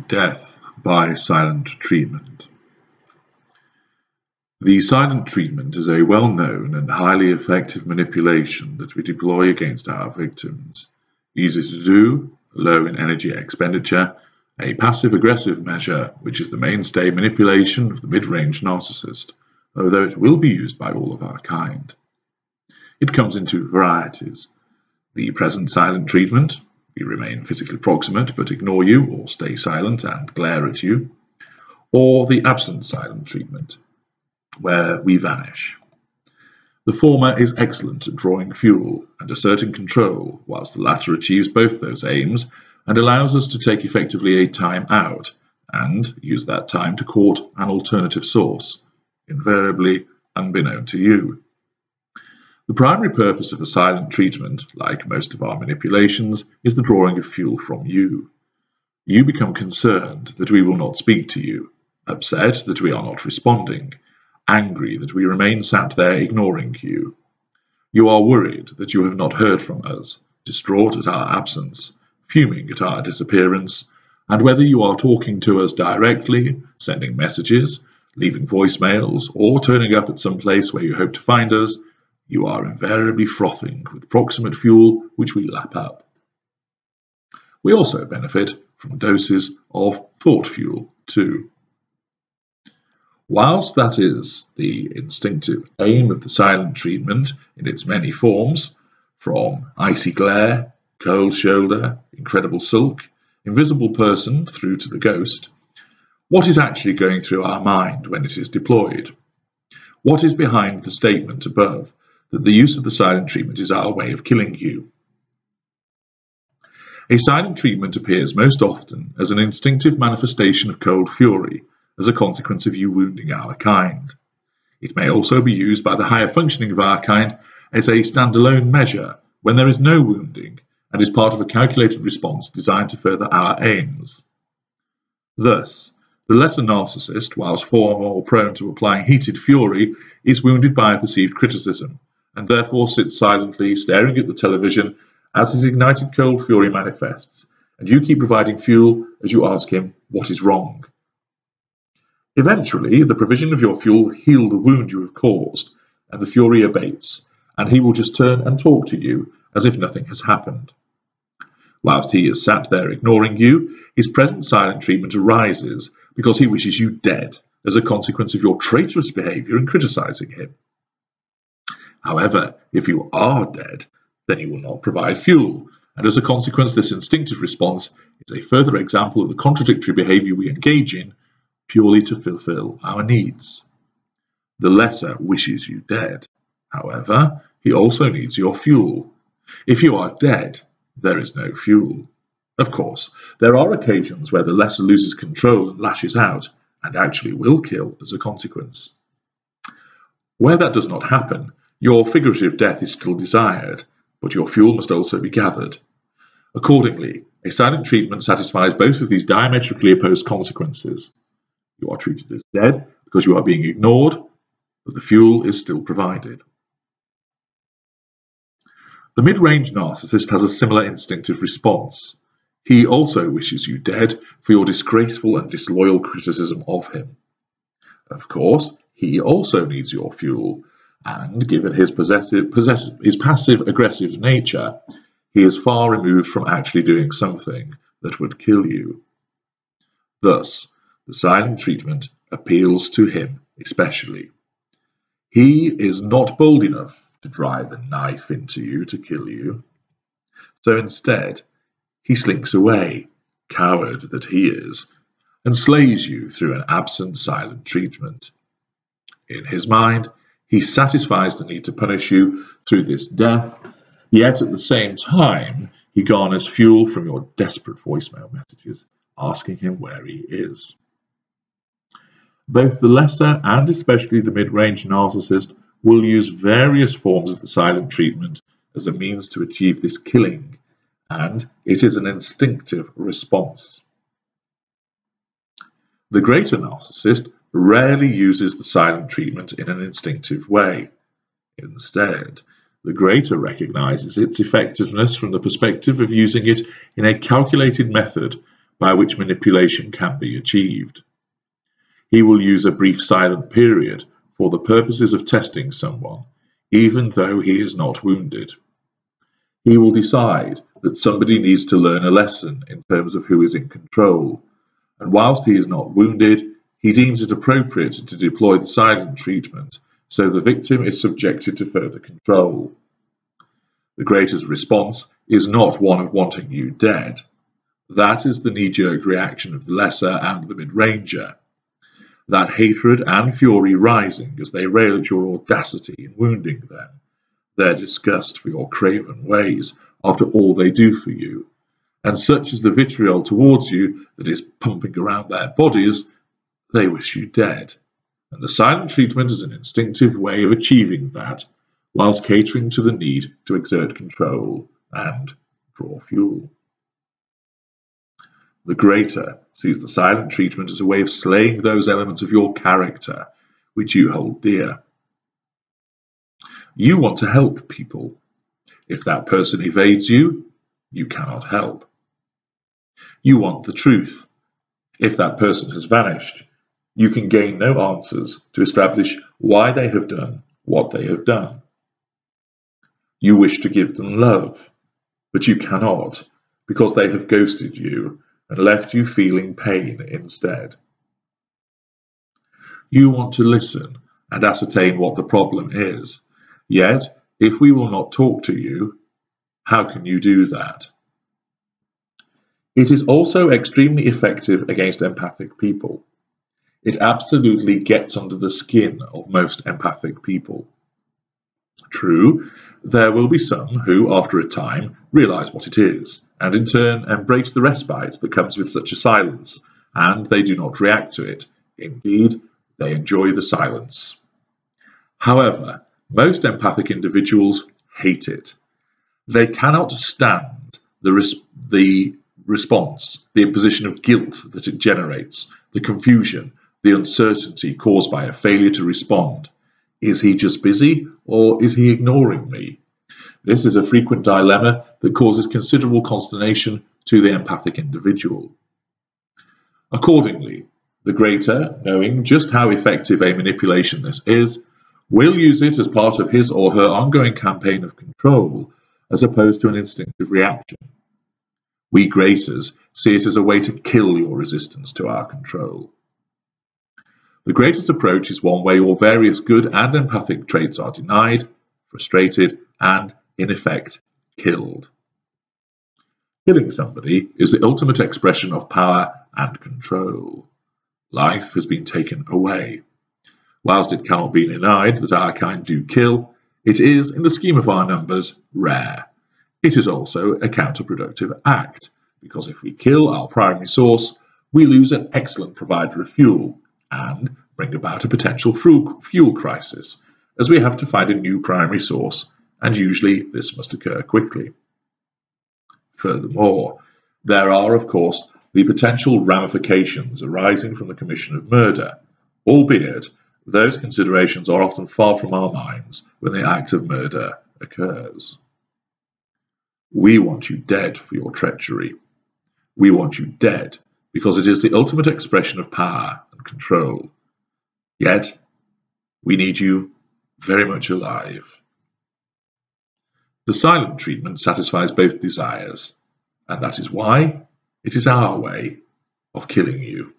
death by silent treatment. The silent treatment is a well-known and highly effective manipulation that we deploy against our victims. Easy to do, low in energy expenditure, a passive-aggressive measure which is the mainstay manipulation of the mid-range narcissist, although it will be used by all of our kind. It comes in two varieties. The present silent treatment, we remain physically proximate but ignore you or stay silent and glare at you, or the absent silent treatment, where we vanish. The former is excellent at drawing fuel and asserting control, whilst the latter achieves both those aims and allows us to take effectively a time out and use that time to court an alternative source, invariably unbeknown to you. The primary purpose of a silent treatment, like most of our manipulations, is the drawing of fuel from you. You become concerned that we will not speak to you, upset that we are not responding, angry that we remain sat there ignoring you. You are worried that you have not heard from us, distraught at our absence, fuming at our disappearance, and whether you are talking to us directly, sending messages, leaving voicemails, or turning up at some place where you hope to find us, you are invariably frothing with proximate fuel which we lap up. We also benefit from doses of thought fuel too. Whilst that is the instinctive aim of the silent treatment in its many forms, from icy glare, cold shoulder, incredible sulk, invisible person through to the ghost, what is actually going through our mind when it is deployed? What is behind the statement above that the use of the silent treatment is our way of killing you? A silent treatment appears most often as an instinctive manifestation of cold fury as a consequence of you wounding our kind. It may also be used by the higher functioning of our kind as a standalone measure when there is no wounding and is part of a calculated response designed to further our aims. Thus, the lesser narcissist, whilst far more prone to applying heated fury, is wounded by a perceived criticism, and therefore sits silently staring at the television as his ignited cold fury manifests, and you keep providing fuel as you ask him what is wrong. Eventually, the provision of your fuel will heal the wound you have caused, and the fury abates, and he will just turn and talk to you as if nothing has happened. Whilst he is sat there ignoring you, his present silent treatment arises because he wishes you dead as a consequence of your traitorous behaviour in criticising him. However, if you are dead, then he will not provide fuel, and as a consequence this instinctive response is a further example of the contradictory behaviour we engage in purely to fulfill our needs. The lesser wishes you dead. However, he also needs your fuel. If you are dead, there is no fuel. Of course, there are occasions where the lesser loses control and lashes out, and actually will kill as a consequence. Where that does not happen, your figurative death is still desired, but your fuel must also be gathered. Accordingly, a silent treatment satisfies both of these diametrically opposed consequences. You are treated as dead because you are being ignored, but the fuel is still provided. The mid-range narcissist has a similar instinctive response. He also wishes you dead for your disgraceful and disloyal criticism of him. Of course, he also needs your fuel, and given his passive-aggressive nature, he is far removed from actually doing something that would kill you. Thus, the silent treatment appeals to him especially. He is not bold enough to drive a knife into you to kill you. So instead, he slinks away, coward that he is, and slays you through an absent silent treatment. In his mind, he satisfies the need to punish you through this death, yet at the same time, he garners fuel from your desperate voicemail messages, asking him where he is. Both the lesser and especially the mid-range narcissist will use various forms of the silent treatment as a means to achieve this killing, and it is an instinctive response. The greater narcissist rarely uses the silent treatment in an instinctive way. Instead, the greater recognizes its effectiveness from the perspective of using it in a calculated method by which manipulation can be achieved. He will use a brief silent period for the purposes of testing someone, even though he is not wounded. He will decide that somebody needs to learn a lesson in terms of who is in control, and whilst he is not wounded, he deems it appropriate to deploy the silent treatment so the victim is subjected to further control. The greater's response is not one of wanting you dead. That is the knee-jerk reaction of the lesser and the mid-ranger. That hatred and fury rising as they rail at your audacity in wounding them, their disgust for your craven ways after all they do for you, and such is the vitriol towards you that is pumping around their bodies, they wish you dead, and the silent treatment is an instinctive way of achieving that, whilst catering to the need to exert control and draw fuel. The greater sees the silent treatment as a way of slaying those elements of your character which you hold dear. You want to help people. If that person evades you, you cannot help. You want the truth. If that person has vanished, you can gain no answers to establish why they have done what they have done. You wish to give them love, but you cannot, because they have ghosted you and left you feeling pain instead. You want to listen and ascertain what the problem is, yet if we will not talk to you, how can you do that? It is also extremely effective against empathic people. It absolutely gets under the skin of most empathic people. True, there will be some who, after a time, realize what it is, and in turn embrace the respite that comes with such a silence, and they do not react to it. Indeed, they enjoy the silence. However, most empathic individuals hate it. They cannot stand the response, the imposition of guilt that it generates, the confusion, the uncertainty caused by a failure to respond. Is he just busy, or is he ignoring me? This is a frequent dilemma that causes considerable consternation to the empathic individual. Accordingly, the greater, knowing just how effective a manipulation this is, will use it as part of his or her ongoing campaign of control, as opposed to an instinctive reaction. We greaters see it as a way to kill your resistance to our control. The greatest approach is one where your various good and empathic traits are denied, frustrated, and, in effect, killed. Killing somebody is the ultimate expression of power and control. Life has been taken away. Whilst it cannot be denied that our kind do kill, it is, in the scheme of our numbers, rare. It is also a counterproductive act, because if we kill our primary source, we lose an excellent provider of fuel, and bring about a potential fuel crisis, as we have to find a new primary source, and usually this must occur quickly. Furthermore, there are, of course, the potential ramifications arising from the commission of murder, albeit those considerations are often far from our minds when the act of murder occurs. We want you dead for your treachery. We want you dead because it is the ultimate expression of power and control. Yet, we need you very much alive. The silent treatment satisfies both desires, and that is why it is our way of killing you.